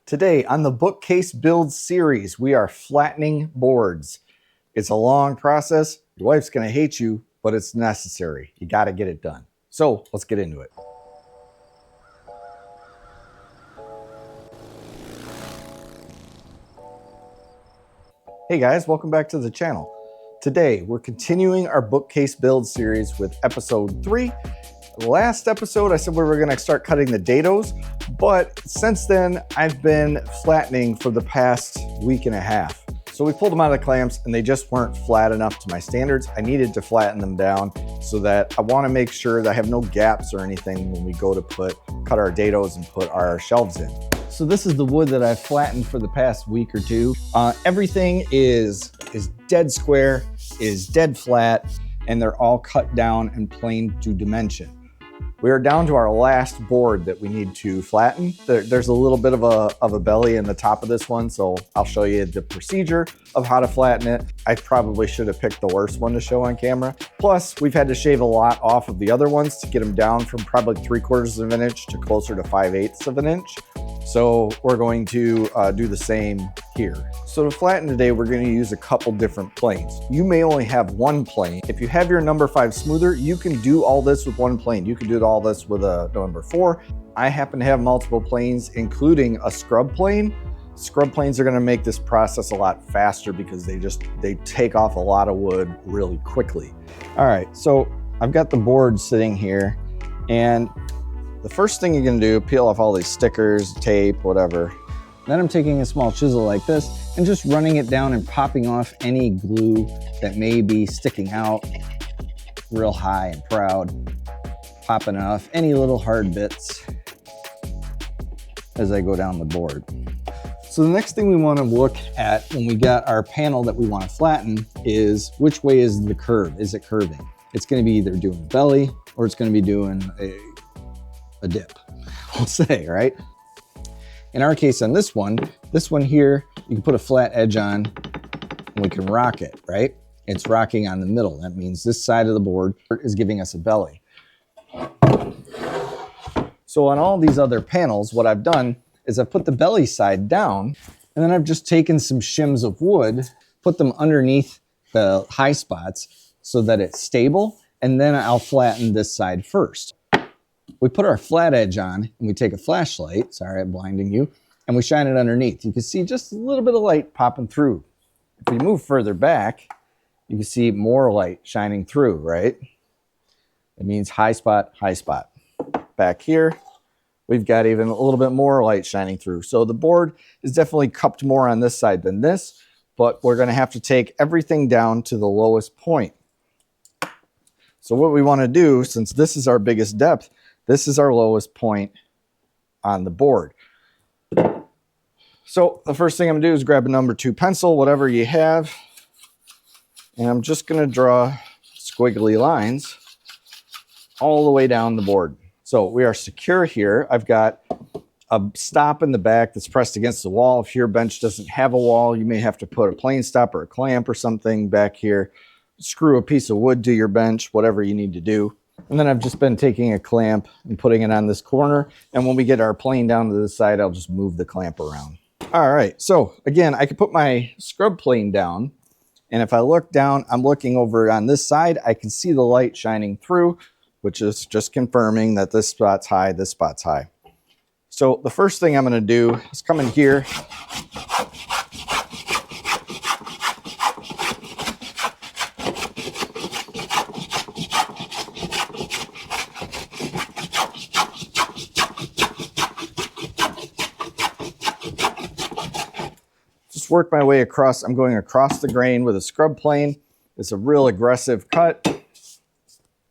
Today on the Bookcase build series, we are flattening boards. It's a long process. Your wife's gonna hate you, but it's necessary. You gotta get it done. So let's get into it. Hey guys, welcome back to the channel. Today, we're continuing our Bookcase build series with episode 3. Last episode, I said we were gonna start cutting the dados, but since then, I've been flattening for the past week and a half. So we pulled them out of the clamps and they just weren't flat enough to my standards. I needed to flatten them down so that I wanna make sure that I have no gaps or anything when we go to cut our dados and put our shelves in. So this is the wood that I've flattened for the past week or two. Everything is dead square, is dead flat, and they're all cut down and planed to dimension. We are down to our last board that we need to flatten. There's a little bit of a belly in the top of this one, so I'll show you the procedure of how to flatten it. I probably should have picked the worst one to show on camera. Plus, we've had to shave a lot off of the other ones to get them down from probably 3/4 of an inch to closer to 5/8 of an inch. So we're going to do the same here. So to flatten today, we're going to use a couple different planes. You may only have one plane. If you have your number 5 smoother, you can do all this with one plane. You can do all this with a number 4. I happen to have multiple planes, including a scrub plane. Scrub planes are going to make this process a lot faster because they take off a lot of wood really quickly. All right, so I've got the board sitting here, and the first thing you're gonna do, peel off all these stickers, tape, whatever. Then I'm taking a small chisel like this and just running it down and popping off any glue that may be sticking out real high and proud. Popping off any little hard bits as I go down the board. So the next thing we wanna look at when we got our panel that we wanna flatten is which way is the curve? Is it curving? It's gonna be either doing belly or it's gonna be doing a dip, we'll say, right? In our case on this one here, you can put a flat edge on and we can rock it, right? It's rocking on the middle. That means this side of the board is giving us a belly. So on all these other panels, what I've done is I've put the belly side down and then I've just taken some shims of wood, put them underneath the high spots so that it's stable, and then I'll flatten this side first. We put our flat edge on and we take a flashlight, sorry I'm blinding you, and we shine it underneath. You can see just a little bit of light popping through. If we move further back, you can see more light shining through, right? It means high spot, high spot. Back here, we've got even a little bit more light shining through. So the board is definitely cupped more on this side than this, but we're gonna have to take everything down to the lowest point. So what we wanna do, since this is our biggest depth, this is our lowest point on the board. So the first thing I'm gonna do is grab a number 2 pencil, whatever you have, and I'm just gonna draw squiggly lines all the way down the board. So we are secure here. I've got a stop in the back that's pressed against the wall. If your bench doesn't have a wall, you may have to put a plane stop or a clamp or something back here. Screw a piece of wood to your bench, whatever you need to do. And then I've just been taking a clamp and putting it on this corner. And when we get our plane down to the side, I'll just move the clamp around. All right, so again, I can put my scrub plane down. And if I look down, I'm looking over on this side, I can see the light shining through, which is just confirming that this spot's high, this spot's high. So the first thing I'm gonna do is come in here. Work my way across. I'm going across the grain with a scrub plane. It's a real aggressive cut.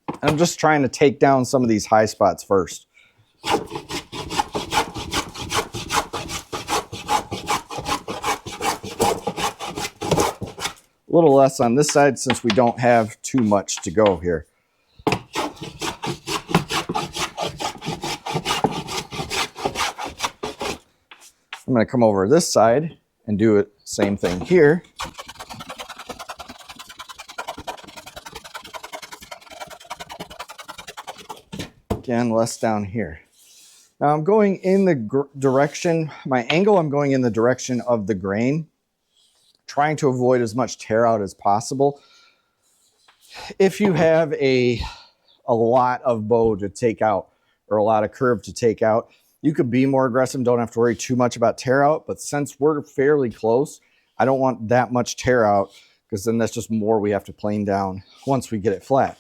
And I'm just trying to take down some of these high spots first. A little less on this side since we don't have too much to go here. I'm going to come over this side and do it same thing here. Again, less down here. Now I'm going in the direction, my angle, I'm going in the direction of the grain, trying to avoid as much tear out as possible. If you have a lot of bow to take out or a lot of curve to take out, you could be more aggressive, don't have to worry too much about tear out. But since we're fairly close, I don't want that much tear out, because then that's just more we have to plane down once we get it flat.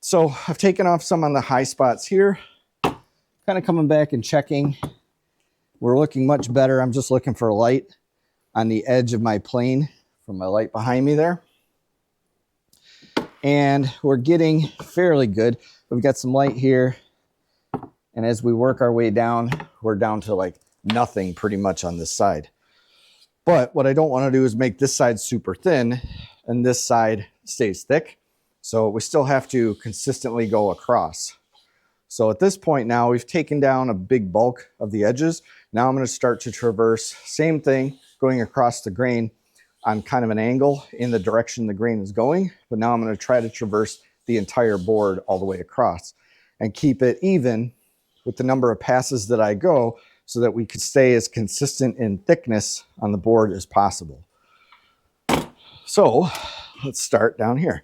So I've taken off some on the high spots here, kind of coming back and checking. We're looking much better. I'm just looking for light on the edge of my plane from my light behind me there. And we're getting fairly good. We've got some light here. And as we work our way down, we're down to like nothing pretty much on this side. But what I don't want to do is make this side super thin and this side stays thick. So we still have to consistently go across. So at this point now, we've taken down a big bulk of the edges. Now I'm going to start to traverse, same thing, going across the grain on kind of an angle in the direction the grain is going. But now I'm going to try to traverse the entire board all the way across and keep it even with the number of passes that I go, so that we could stay as consistent in thickness on the board as possible. So let's start down here.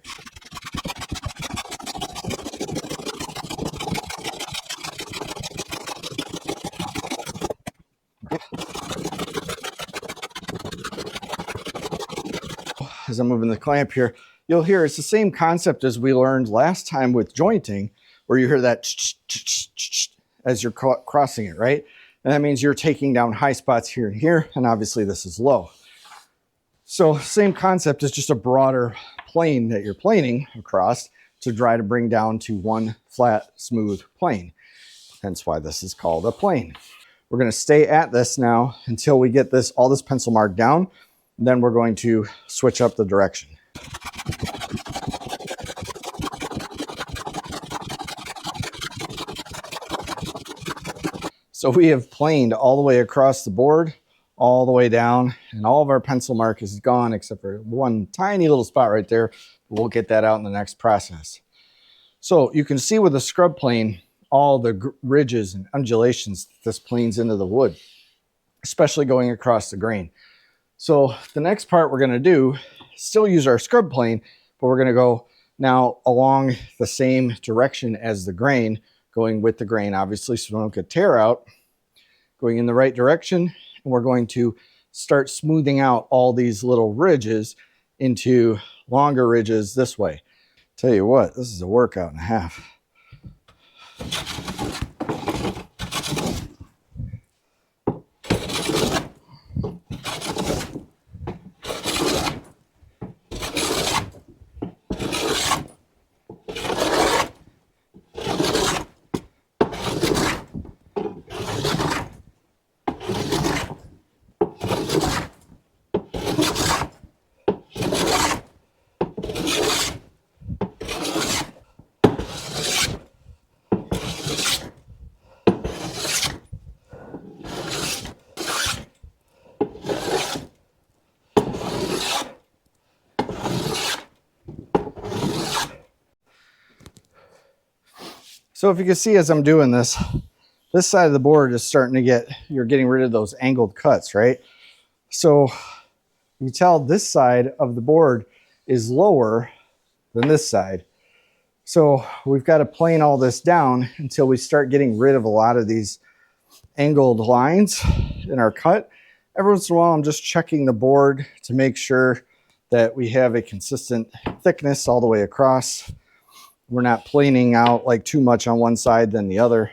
As I'm moving the clamp here, you'll hear it's the same concept as we learned last time with jointing, where you hear that as you're crossing it, right? And that means you're taking down high spots here and here, and obviously this is low. So same concept, is just a broader plane that you're planing across to try to bring down to one flat, smooth plane. Hence why this is called a plane. We're going to stay at this now until we get this all this pencil mark down. Then we're going to switch up the direction. So we have planed all the way across the board, all the way down, and all of our pencil mark is gone except for one tiny little spot right there. We'll get that out in the next process. So you can see with the scrub plane, all the ridges and undulations this planes into the wood, especially going across the grain. So the next part we're going to do, still use our scrub plane, but we're going to go now along the same direction as the grain, going with the grain, obviously, so we don't get tear out, going in the right direction. And we're going to start smoothing out all these little ridges into longer ridges this way. Tell you what, this is a workout and a half. So if you can see as I'm doing this, this side of the board is starting to get, you're getting rid of those angled cuts, right? So you can tell this side of the board is lower than this side. So we've got to plane all this down until we start getting rid of a lot of these angled lines in our cut. Every once in a while, I'm just checking the board to make sure that we have a consistent thickness all the way across. We're not planing out like too much on one side than the other.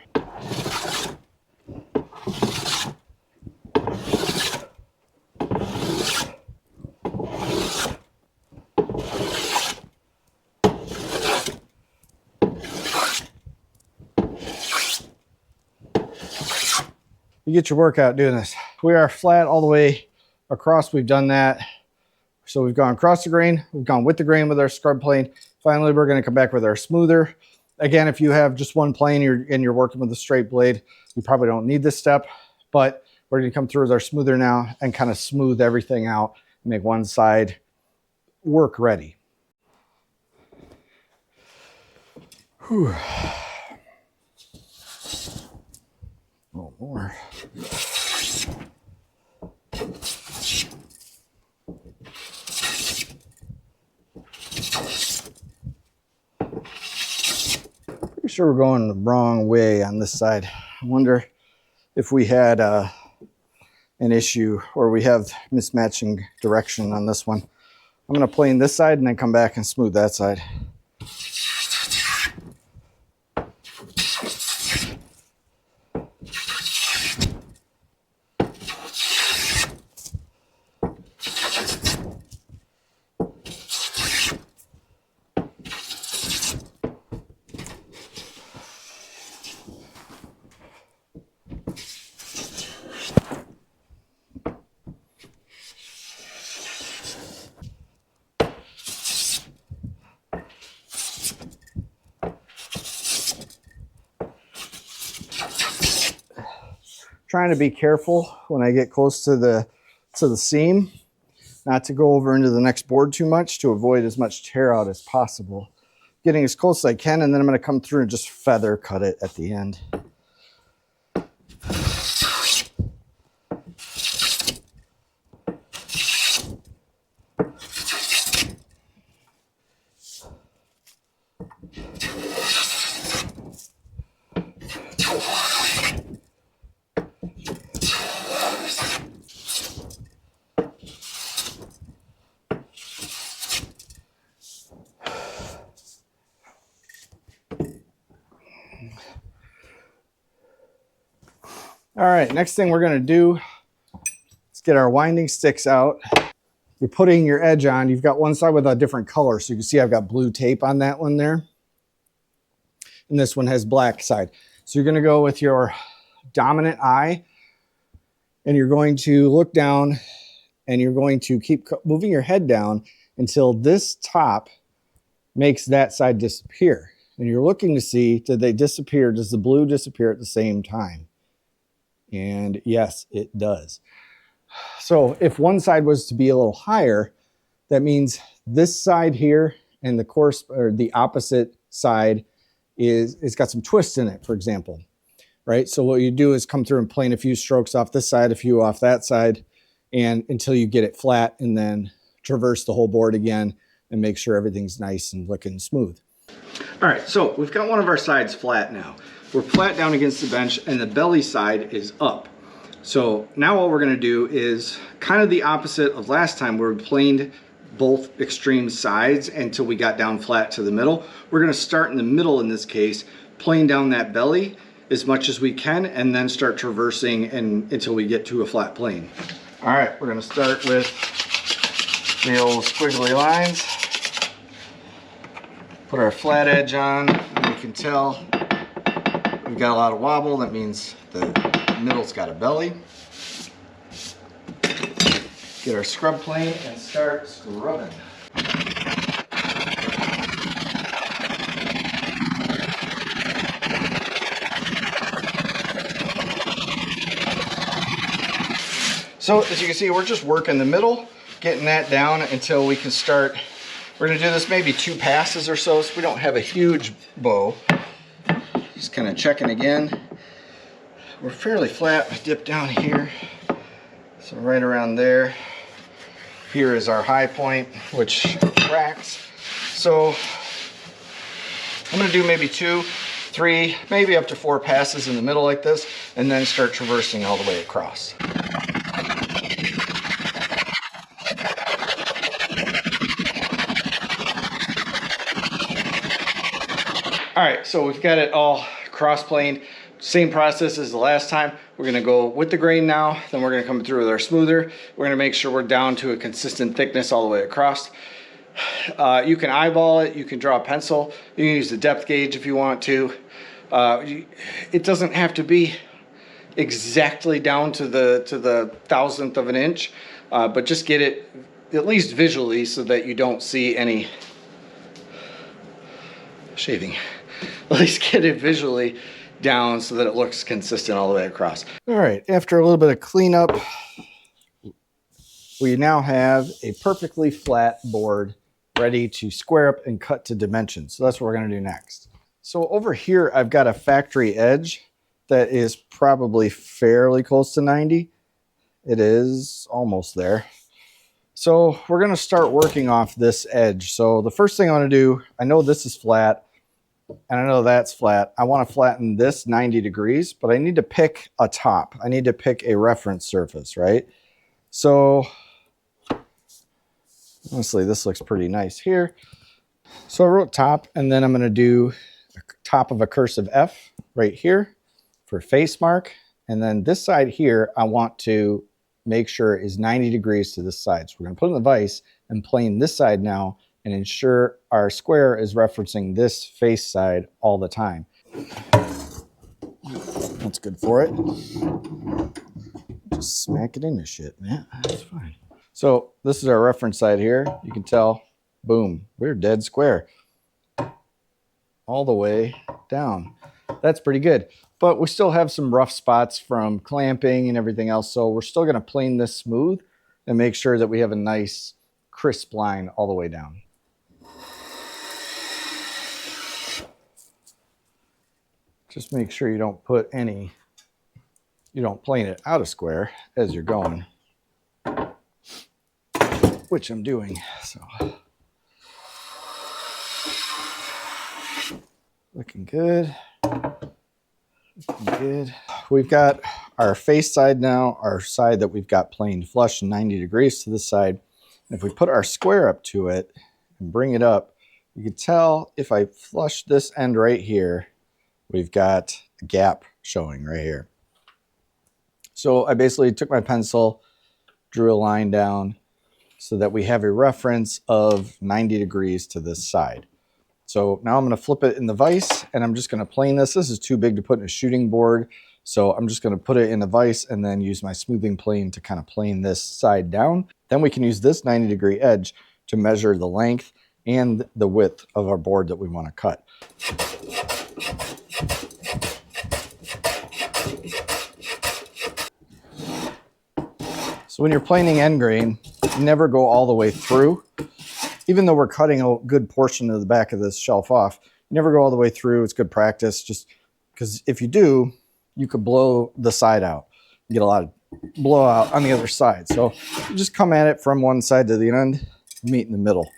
You get your workout doing this. We are flat all the way across. We've done that. So we've gone across the grain. We've gone with the grain with our scrub plane. Finally, we're going to come back with our smoother. Again, if you have just one plane and you're working with a straight blade, you probably don't need this step. But we're going to come through with our smoother now and kind of smooth everything out and make one side work ready. Whew. A little more. Pretty sure we're going the wrong way on this side. I wonder if we had an issue or we have mismatching direction on this one. I'm going to plane this side and then come back and smooth that side. Trying to be careful when I get close to the seam, not to go over into the next board too much to avoid as much tear out as possible. Getting as close as I can, and then I'm going to come through and just feather cut it at the end. All right, next thing we're gonna do is get our winding sticks out. You're putting your edge on. You've got one side with a different color. So you can see I've got blue tape on that one there. And this one has black side. So you're gonna go with your dominant eye and you're going to look down and you're going to keep moving your head down until this top makes that side disappear. And you're looking to see, did they disappear? Does the blue disappear at the same time? And yes, it does. So if one side was to be a little higher, that means this side here and the opposite side it's got some twist in it, for example, right? So what you do is come through and plane a few strokes off this side, a few off that side, and until you get it flat, and then traverse the whole board again and make sure everything's nice and looking smooth. All right, so we've got one of our sides flat now. We're flat down against the bench and the belly side is up. So now what we're gonna do is kind of the opposite of last time where we planed both extreme sides until we got down flat to the middle. We're gonna start in the middle in this case, plane down that belly as much as we can and then start traversing until we get to a flat plane. All right, we're gonna start with the old squiggly lines. Put our flat edge on, and you can tell we've got a lot of wobble. That means the middle's got a belly. Get our scrub plane and start scrubbing. So as you can see, we're just working the middle, getting that down until we can start. We're gonna do this maybe 2 passes or so we don't have a huge bow. Just kind of checking again. We're fairly flat. I dip down here. So right around there. Here is our high point, which cracks. So I'm gonna do maybe 2, 3, maybe up to 4 passes in the middle like this, and then start traversing all the way across. All right, so we've got it all cross-planed. Same process as the last time. We're gonna go with the grain now, then we're gonna come through with our smoother. We're gonna make sure we're down to a consistent thickness all the way across. You can eyeball it, you can draw a pencil, you can use the depth gauge if you want to. It doesn't have to be exactly down to the thousandth of an inch, but just get it at least visually so that you don't see any shaving. At least get it visually down so that it looks consistent all the way across. All right, after a little bit of cleanup, we now have a perfectly flat board ready to square up and cut to dimensions. So that's what we're gonna do next. So over here, I've got a factory edge that is probably fairly close to 90. It is almost there. So we're going to start working off this edge. So the first thing I want to do, I know this is flat and I know that's flat. I want to flatten this 90 degrees, but I need to pick a top. I need to pick a reference surface, right? So honestly, this looks pretty nice here. So I wrote top, and then I'm going to do a top of a cursive F right here for face mark. And then this side here, I want to make sure is 90 degrees to this side. So we're going to put it in the vise and plane this side now and ensure our square is referencing this face side all the time. That's good for it. Just smack it into shit, man. That's fine. So this is our reference side here. You can tell, boom, we're dead square all the way down. That's pretty good. But we still have some rough spots from clamping and everything else. So we're still going to plane this smooth and make sure that we have a nice crisp line all the way down. Just make sure you don't put any, you don't plane it out of square as you're going, which I'm doing. So looking good. Looking good. We've got our face side now, our side that we've got planed flush 90 degrees to this side. And if we put our square up to it and bring it up, you can tell if I flush this end right here, we've got a gap showing right here. So I basically took my pencil, drew a line down so that we have a reference of 90 degrees to this side. So now I'm going to flip it in the vise and I'm just going to plane this. This is too big to put in a shooting board. So I'm just going to put it in the vise and then use my smoothing plane to kind of plane this side down. Then we can use this 90 degree edge to measure the length and the width of our board that we want to cut. So when you're planing end grain, never go all the way through. Even though we're cutting a good portion of the back of this shelf off, never go all the way through. It's good practice, just because if you do, you could blow the side out. You get a lot of blowout on the other side. So you just come at it from one side to the end, meet in the middle.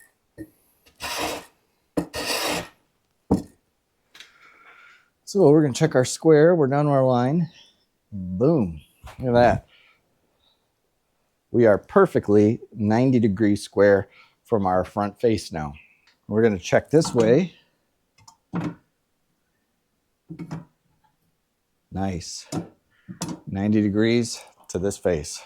So we're going to check our square. We're down to our line. Boom. Look at that. We are perfectly 90 degrees square from our front face now. We're going to check this way. Nice. 90 degrees to this face.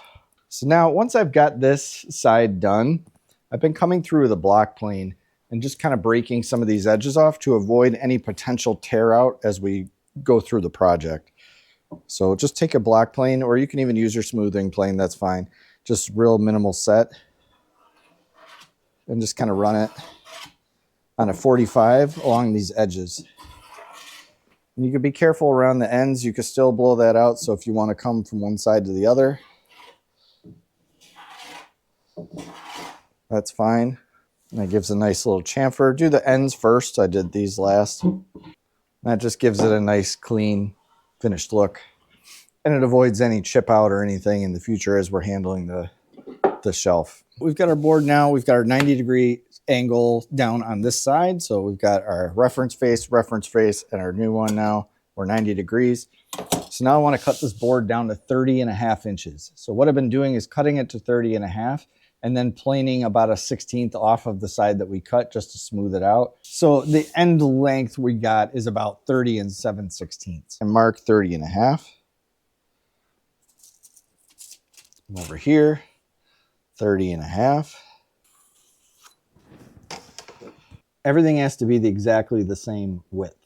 So now once I've got this side done, I've been coming through with a block plane and just kind of breaking some of these edges off to avoid any potential tear out as we go through the project. So just take a block plane, or you can even use your smoothing plane, that's fine. Just real minimal set. And just kind of run it on a 45 along these edges. And you can be careful around the ends. You can still blow that out. So if you want to come from one side to the other, that's fine. And that gives a nice little chamfer. Do the ends first. I did these last. That just gives it a nice, clean, finished look. And it avoids any chip out or anything in the future as we're handling the shelf. We've got our board now. We've got our 90 degree angle down on this side. So we've got our reference face, and our new one now. We're 90 degrees. So now I want to cut this board down to 30.5 inches. So what I've been doing is cutting it to 30.5 and then planing about a 1/16 off of the side that we cut just to smooth it out. So the end length we got is about 30 7/16. And mark 30.5. Over here, 30.5. Everything has to be exactly the same width.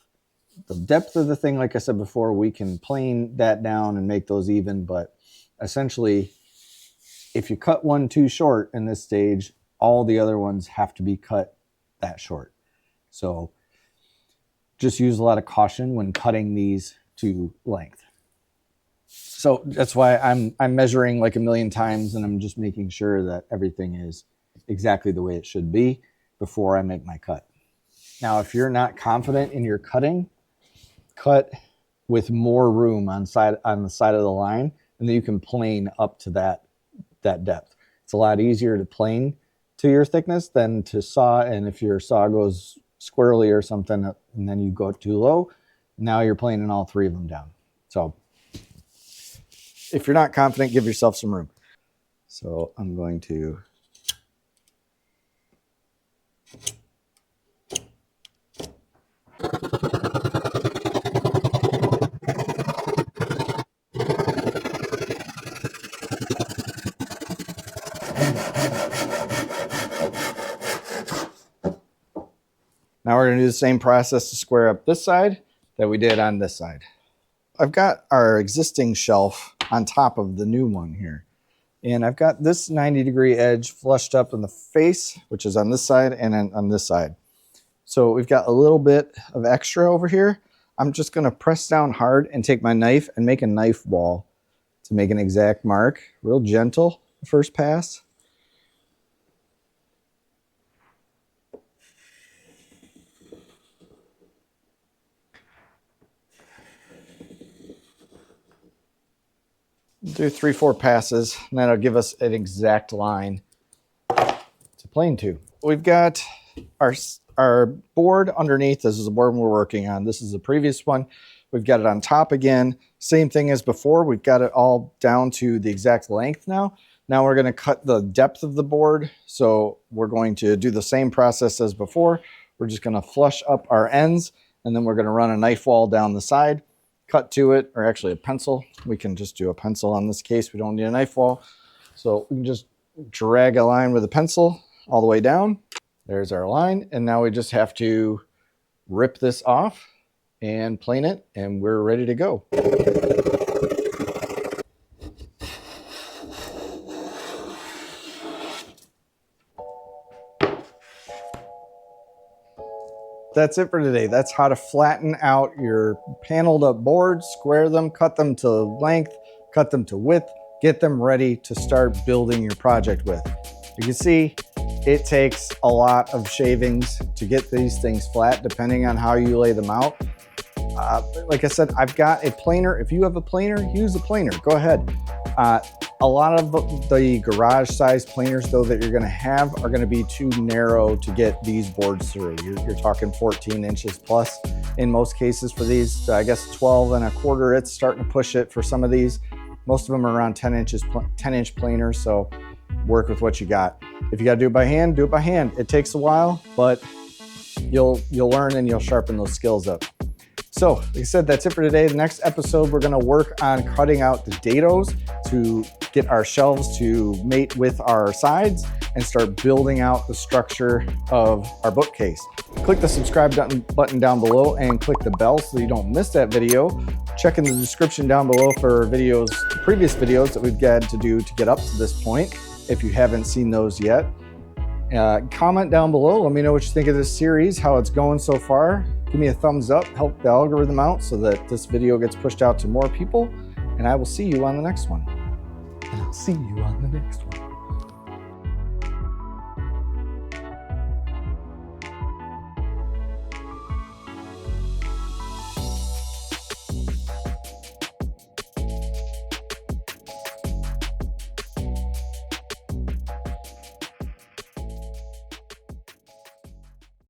The depth of the thing, like I said before, we can plane that down and make those even, but essentially, if you cut one too short in this stage, all the other ones have to be cut that short. So just use a lot of caution when cutting these to length. So that's why I'm measuring like a million times, and I'm just making sure that everything is exactly the way it should be before I make my cut. Now, if you're not confident in your cutting, cut with more room on the side of the line, and then you can plane up to that depth. It's a lot easier to plane to your thickness than to saw, and if your saw goes squirrely or something and then you go too low, now you're planing all three of them down. So if you're not confident, give yourself some room. So I'm going to now we're going to do the same process to square up this side that we did on this side. I've got our existing shelf on top of the new one here. And I've got this 90-degree edge flushed up in the face, which is on this side and then on this side. So we've got a little bit of extra over here. I'm just going to press down hard and take my knife and make a knife wall to make an exact mark. Real gentle, the first pass. Do 3-4 passes, and that'll give us an exact line to plane to. We've got our board underneath. This is the board we're working on. This is the previous one. We've got it on top again. Same thing as before. We've got it all down to the exact length now. Now we're going to cut the depth of the board. So we're going to do the same process as before. We're just going to flush up our ends, and then we're going to run a knife wall down the side. Cut to it, or actually a pencil. We can just do a pencil on this case. We don't need a knife wall. So we can just drag a line with a pencil all the way down. There's our line. And now we just have to rip this off and plane it, and we're ready to go. That's it for today. That's how to flatten out your paneled up boards, square them, cut them to length, cut them to width, get them ready to start building your project with. You can see it takes a lot of shavings to get these things flat, depending on how you lay them out. Like I said, I've got a planer. If you have a planer, use a planer. Go ahead. A lot of the garage size planers though that you're going to have are going to be too narrow to get these boards through. You're talking 14 inches plus in most cases for these. I guess 12 1/4, it's starting to push it for some of these. Most of them are around 10 inch planers, so work with what you got. If you got to do it by hand, do it by hand. It takes a while, but you'll learn and you'll sharpen those skills up. So, like I said, that's it for today. The next episode, we're going to work on cutting out the dados to get our shelves to mate with our sides and start building out the structure of our bookcase. Click the subscribe button down below and click the bell so you don't miss that video. Check in the description down below for videos, previous videos that we've got to do to get up to this point, if you haven't seen those yet. Comment down below. Let me know what you think of this series, how it's going so far. Give me a thumbs up, help the algorithm out so that this video gets pushed out to more people. And I will see you on the next one. And I'll see you on the next one.